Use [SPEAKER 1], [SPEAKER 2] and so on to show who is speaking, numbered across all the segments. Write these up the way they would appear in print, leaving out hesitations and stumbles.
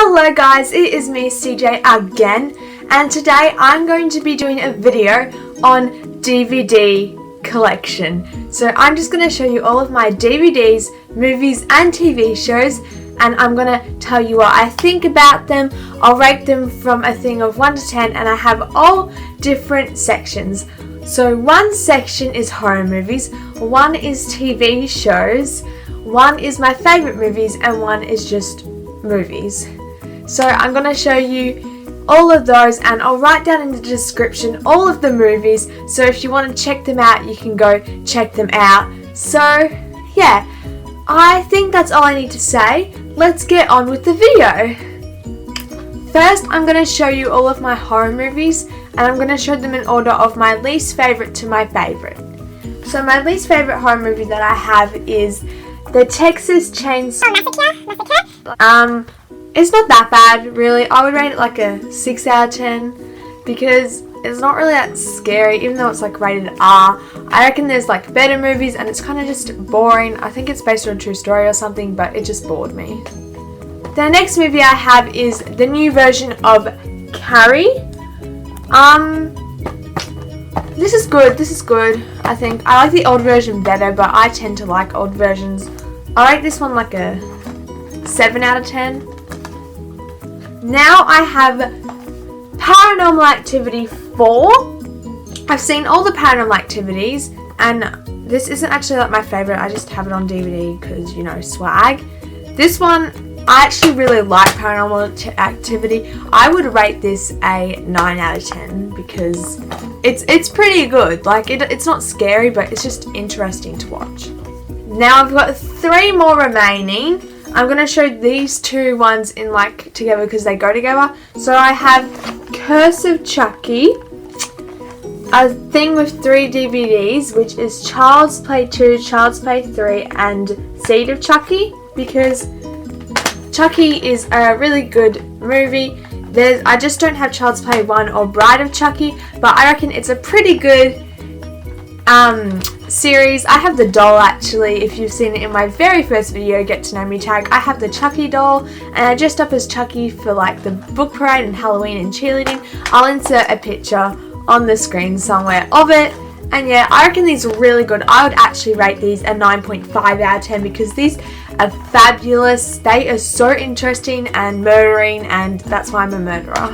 [SPEAKER 1] Hello guys, it is me CJ again, and today I'm going to be doing a video on DVD collection. So I'm just going to show you all of my DVDs, movies and TV shows, and I'm going to tell you what I think about them. I'll rate them from a thing of 1 to 10, and I have all different sections. So one section is horror movies, one is TV shows, one is my favourite movies, and one is just movies. So I'm going to show you all of those, and I'll write down in the description all of the movies, so if you want to check them out you can go check them out. So yeah, I think that's all I need to say. Let's get on with the video. First I'm going to show you all of my horror movies, and I'm going to show them in order of my least favourite to my favourite. So my least favourite horror movie that I have is the Texas Chainsaw Massacre. It's not that bad, really. I would rate it like a 6 out of 10 because it's not really that scary, even though it's like rated R. I reckon there's like better movies and it's kind of just boring. I think it's based on a true story or something, but it just bored me. The next movie I have is the new version of Carrie. This is good, I think. I like the old version better, but I tend to like old versions. I rate this one like a 7 out of 10. Now I have Paranormal Activity 4. I've seen all the Paranormal Activities, and this isn't actually like my favourite. I just have it on DVD because, you know, swag. This one, I actually really like Paranormal Activity. I would rate this a 9 out of 10 because it's pretty good. Like, it's not scary, but it's just interesting to watch. Now I've got 3 more remaining. I'm going to show these 2 ones in like together because they go together. So I have Curse of Chucky, a thing with 3 DVDs, which is Child's Play 2, Child's Play 3 and Seed of Chucky, because Chucky is a really good movie. I just don't have Child's Play 1 or Bride of Chucky, but I reckon it's a pretty good series. I have the doll actually. If you've seen it in my very first video, Get to Know Me tag, I have the Chucky doll, and I dressed up as Chucky for like the book parade and Halloween and cheerleading. I'll insert a picture on the screen somewhere of it. And yeah, I reckon these are really good. I would actually rate these a 9.5 out of 10 because these are fabulous. They are so interesting and murdering, and that's why I'm a murderer.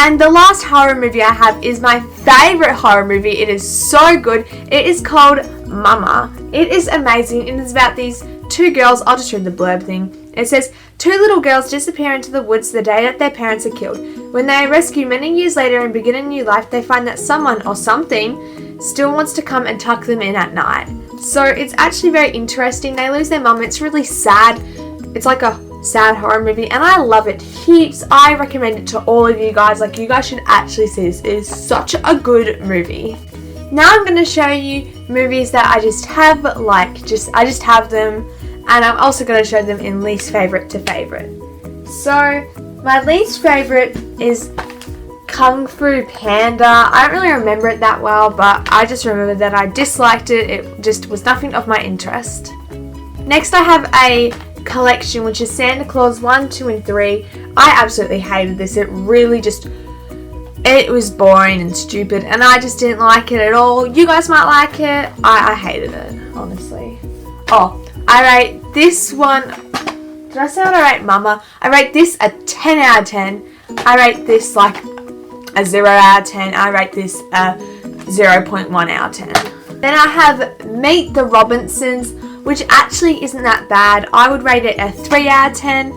[SPEAKER 1] And the last horror movie I have is my favourite horror movie. It is so good. It is called Mama. It is amazing. It is about these 2 girls. I'll just read the blurb thing. It says, 2 little girls disappear into the woods the day that their parents are killed. When they are rescued many years later and begin a new life, they find that someone or something still wants to come and tuck them in at night. So it's actually very interesting. They lose their mum. It's really sad. It's like a sad horror movie, and I love it heaps. I recommend it to all of you guys. Like, you guys should actually see this. It is such a good movie. Now I'm going to show you movies that I just have, like, I just have them, and I'm also going to show them in least favourite to favourite. So my least favourite is Kung Fu Panda. I don't really remember it that well, but I just remember that I disliked it. It just was nothing of my interest. Next I have a collection, which is Santa Claus 1, 2 and 3. I absolutely hated this. It was boring and stupid, and I just didn't like it at all. You guys might like it. I hated it, honestly. Oh, I rate this one, did I say what I rate Mama? I rate this a 10 out of 10. I rate this like a 0 out of 10. I rate this a 0.1 out of 10. Then I have Meet the Robinsons, which actually isn't that bad. I would rate it a 3 out of 10.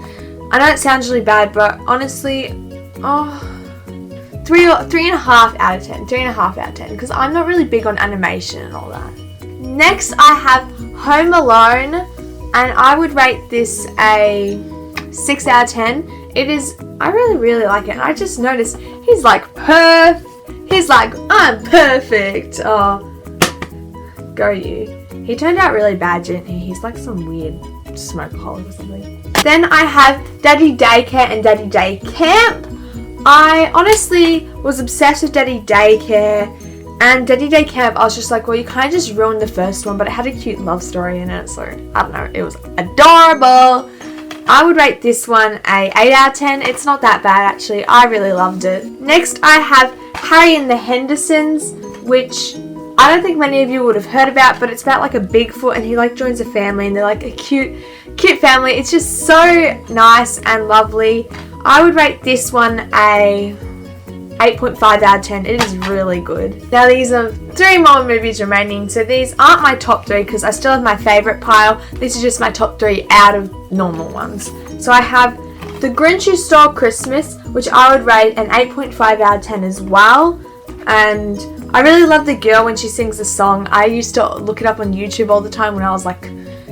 [SPEAKER 1] I know it sounds really bad, but honestly, 3.5 out of 10. 3.5 out of 10, because I'm not really big on animation and all that. Next, I have Home Alone, and I would rate this a 6 out of 10. It is, I really like it. And I just noticed he's like he's like, I'm perfect. Oh, go you. He turned out really bad, didn't he? He's like some weird smokeaholic or something. Then I have Daddy Daycare and Daddy Day Camp. I honestly was obsessed with Daddy Daycare, and Daddy Day Camp, I was just like, well, you kind of just ruined the first one, but it had a cute love story in it, so I don't know, it was adorable. I would rate this one a 8 out of 10. It's not that bad actually. I really loved it. Next I have Carrie and the Hendersons, which I don't think many of you would have heard about, but it's about like a Bigfoot and he like joins a family and they're like a cute family. It's just so nice and lovely. I would rate this one a 8.5 out of 10. It is really good. Now these are 3 more movies remaining, so these aren't my top 3 because I still have my favourite pile. These are just my top 3 out of normal ones. So I have The Grinch Who Stole Christmas, which I would rate an 8.5 out of 10 as well. And I really love the girl when she sings the song. I used to look it up on YouTube all the time when I was like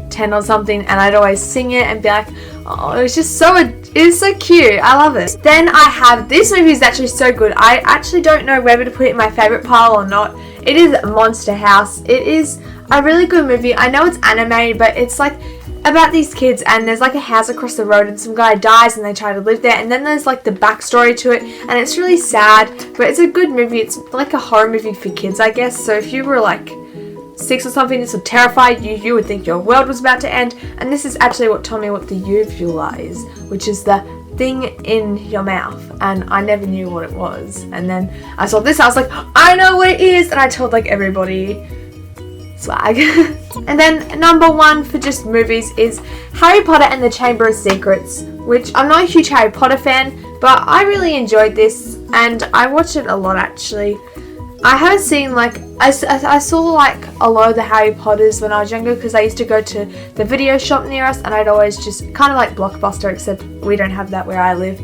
[SPEAKER 1] 10 or something, and I'd always sing it and be like, oh, it was just so, it's so cute. I love it. Then I have, this movie is actually so good. I actually don't know whether to put it in my favourite pile or not. It is Monster House. It is a really good movie. I know it's animated, but it's like about these kids, and there's like a house across the road and some guy dies and they try to live there, and then there's like the backstory to it, and it's really sad, but it's a good movie. It's like a horror movie for kids, I guess. So if you were like 6 or something, this would terrify you. You would think your world was about to end, and this is actually what told me what the uvula is, which is the thing in your mouth, and I never knew what it was, and then I saw this, I was like, I know what it is, and I told like everybody. Swag. And then number 1 for just movies is Harry Potter and the Chamber of Secrets, which I'm not a huge Harry Potter fan, but I really enjoyed this and I watched it a lot actually. I haven't seen like, I saw like a lot of the Harry Potters when I was younger because I used to go to the video shop near us, and I'd always just kind of like Blockbuster, except we don't have that where I live,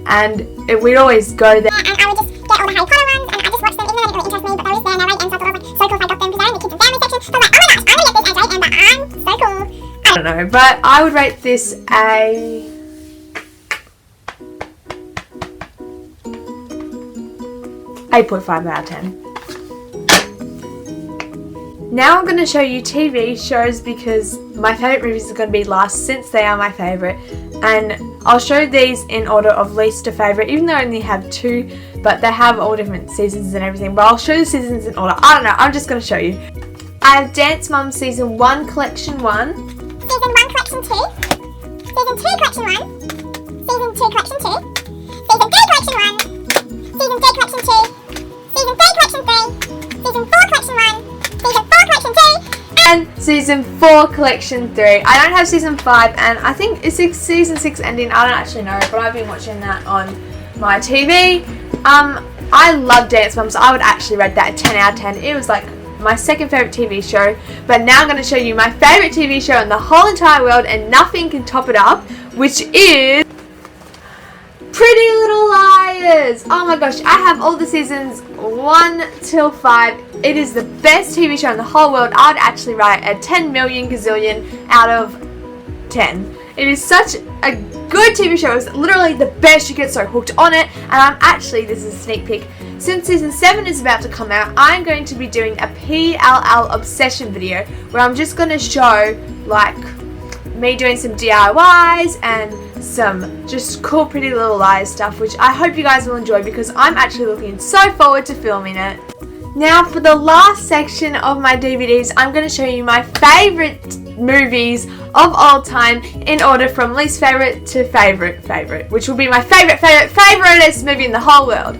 [SPEAKER 1] and we'd always go there.
[SPEAKER 2] And I would just get all the Harry Potter ones and I just watched them even though they didn't really interest me, but they were just there and I ranked them, so I thought it was like so cool if I got them because they're in the kids and family section. So I was like, oh my gosh, I'm gonna get this as ranked, but I'm so cool.
[SPEAKER 1] I don't know, but I would rate this a 8.5 out of 10. Now I'm going to show you TV shows because my favourite movies are going to be last since they are my favourite, and I'll show these in order of least to favourite, even though I only have 2, but they have all different seasons and everything, but I'll show the seasons in order. I don't know, I'm just going to show you. I have Dance Mum Season 1 Collection 1,
[SPEAKER 2] Season 1 Collection 2, Season 2 Collection 1, Season 2 Collection 2, Season 3 Collection 1, Season 3 Collection 2, Season 3 Collection 3, Season 4 Collection 1, Season 4 Collection 2,
[SPEAKER 1] and Season 4 Collection 3. I don't have Season 5, and I think it's Season 6 ending. I don't actually know, but I've been watching that on my TV. I love Dance Mum, so I would actually rate that a 10 out of 10. It was like my second favourite TV show, but now I'm going to show you my favourite TV show in the whole entire world, and nothing can top it up, which is Pretty Little Liars. Oh my gosh, I have all the seasons 1 till 5. It is the best TV show in the whole world. I would actually rate a 10 million gazillion out of 10. It is such a good TV show. It's literally the best. You get so hooked on it, and I'm actually, this is a sneak peek, since season 7 is about to come out, I'm going to be doing a PLL obsession video where I'm just going to show like me doing some DIYs and some just cool Pretty Little Liars stuff, which I hope you guys will enjoy because I'm actually looking so forward to filming it. Now for the last section of my DVDs, I'm going to show you my favourite movies of all time in order from least favourite to favourite, which will be my favouriteest movie in the whole world.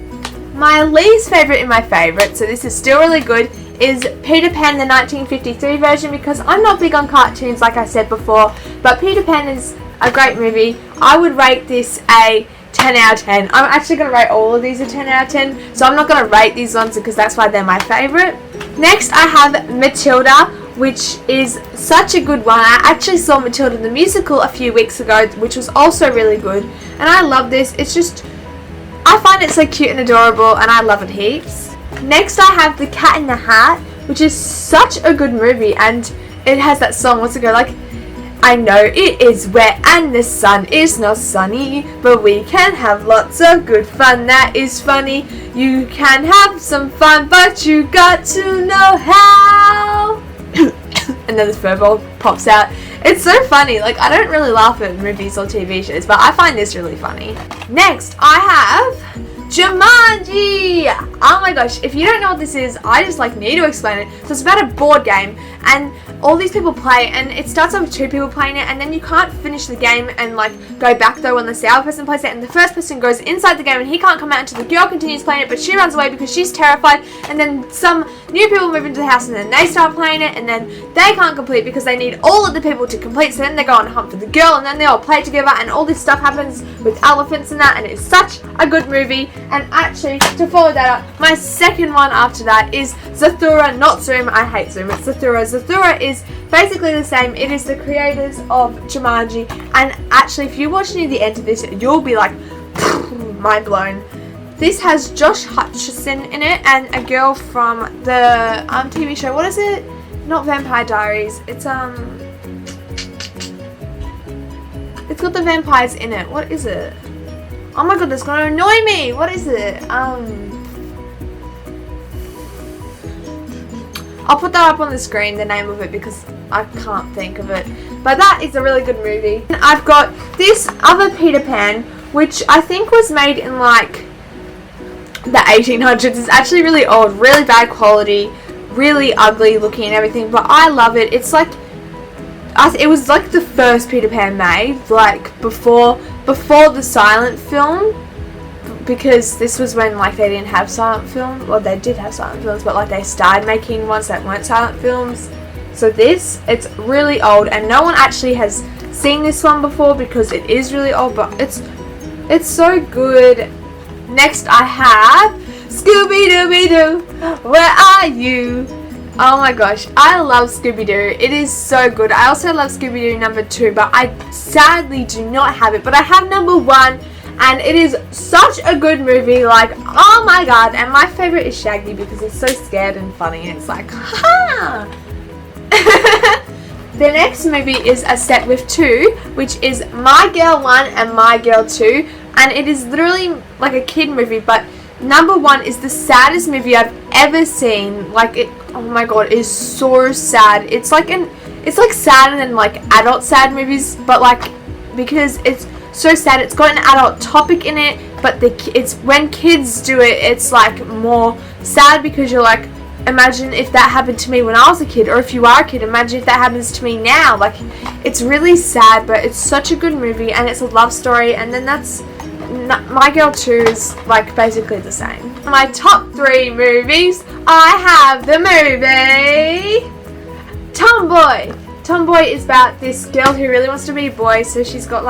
[SPEAKER 1] My least favourite in my favourite, so this is still really good, is Peter Pan the 1953 version because I'm not big on cartoons like I said before, but Peter Pan is a great movie. I would rate this a 10 out of 10. I'm actually going to rate all of these a 10 out of 10, so I'm not going to rate these ones because that's why they're my favourite. Next I have Matilda, which is such a good one. I actually saw Matilda the musical a few weeks ago, which was also really good, and I love this. It's just, I find it so cute and adorable, and I love it heaps. Next I have The Cat in the Hat, which is such a good movie, and it has that song, what's it go, like, I know it is wet and the sun is not sunny, but we can have lots of good fun, that is funny. You can have some fun, but you got to know how. And then this furball pops out. It's so funny. Like, I don't really laugh at movies or TV shows, but I find this really funny. Next, I have Jumanji! Oh my gosh, if you don't know what this is, I just need to explain it. So it's about a board game, and all these people play, and it starts off with 2 people playing it, and then you can't finish the game and go back though unless the other person plays it, and the first person goes inside the game and he can't come out until the girl continues playing it, but she runs away because she's terrified, and then some new people move into the house and then they start playing it, and then they can't complete because they need all of the people to complete, so then they go on a hunt for the girl, and then they all play together, and all this stuff happens with elephants and that, and it's such a good movie. And actually, to follow that up, my second one after that is Zathura, not Zoom. I hate Zoom. It's Zathura. Zathura is basically the same. It is the creators of Jumanji, and actually, if you watch near the end of this, you'll be like, mind blown. This has Josh Hutcherson in it, and a girl from the TV show. What is it? Not Vampire Diaries. It's got the vampires in it. What is it? Oh my god, that's gonna annoy me! What is it? I'll put that up on the screen, the name of it, because I can't think of it. But that is a really good movie. And I've got this other Peter Pan, which I think was made in the 1800s. It's actually really old, really bad quality, really ugly looking and everything, but I love it. It's it was the first Peter Pan made, before the silent film, because this was when they didn't have silent film. Well, they did have silent films, but they started making ones that weren't silent films. So it's really old, and no one actually has seen this one before because it is really old, but it's so good. Next I have Scooby Doo, where are you? Oh my gosh, I love Scooby Doo. It is so good. I also love Scooby Doo number 2, but I sadly do not have it. But I have number 1, and it is such a good movie. Oh my god. And my favorite is Shaggy because he's so scared and funny. And it's ha! The next movie is a set with 2, which is My Girl 1 and My Girl 2. And it is literally a kid movie, but number 1 is the saddest movie I've ever seen. Oh my god, it is so sad. It's sadder than adult sad movies, but because it's so sad, it's got an adult topic in it, but it's when kids do it, it's more sad because you're imagine if that happened to me when I was a kid, or if you are a kid, imagine if that happens to me now. It's really sad, but it's such a good movie, and it's a love story. And then My Girl 2 is basically the same. My top 3 movies, I have the movie Tomboy. Tomboy is about this girl who really wants to be a boy, so she's got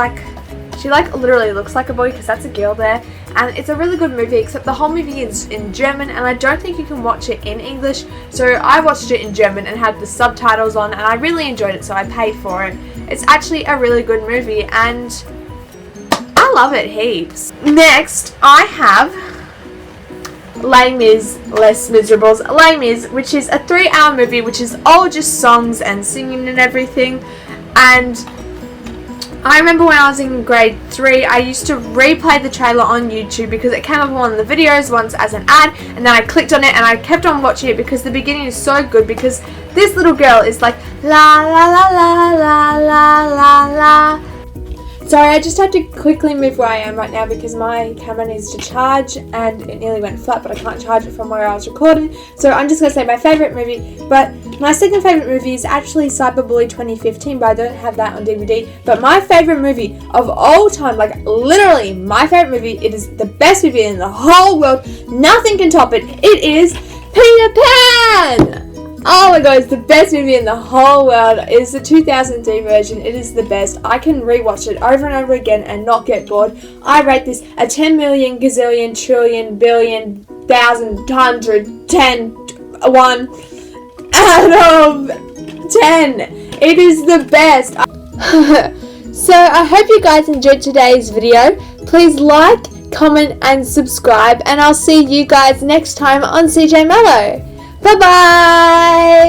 [SPEAKER 1] she literally looks like a boy because that's a girl there. And it's a really good movie, except the whole movie is in German, and I don't think you can watch it in English. So I watched it in German and had the subtitles on, and I really enjoyed it, so I paid for it. It's actually a really good movie, and I love it heaps. Next, I have Les Mis, Les Misérables, Les Mis, which is a 3-hour movie, which is all just songs and singing and everything. And I remember when I was in grade 3, I used to replay the trailer on YouTube because it came up on one of the videos once as an ad, and then I clicked on it and I kept on watching it because the beginning is so good, because this little girl is la la la la la la la la. Sorry, I just had to quickly move where I am right now because my camera needs to charge and it nearly went flat, but I can't charge it from where I was recording. So I'm just going to say my favourite movie, but my second favourite movie is actually Cyberbully 2015, but I don't have that on DVD. But my favourite movie of all time, literally my favourite movie, it is the best movie in the whole world. Nothing can top it. It is Peter Pan! Oh my god, it's the best movie in the whole world. It is the 2003 version. It is the best. I can rewatch it over and over again and not get bored. I rate this a 10 million, gazillion, trillion, billion, thousand, hundred, 10, 1 out of 10. It is the best. So I hope you guys enjoyed today's video. Please like, comment and subscribe, and I'll see you guys next time on CJ Mello. Bye bye!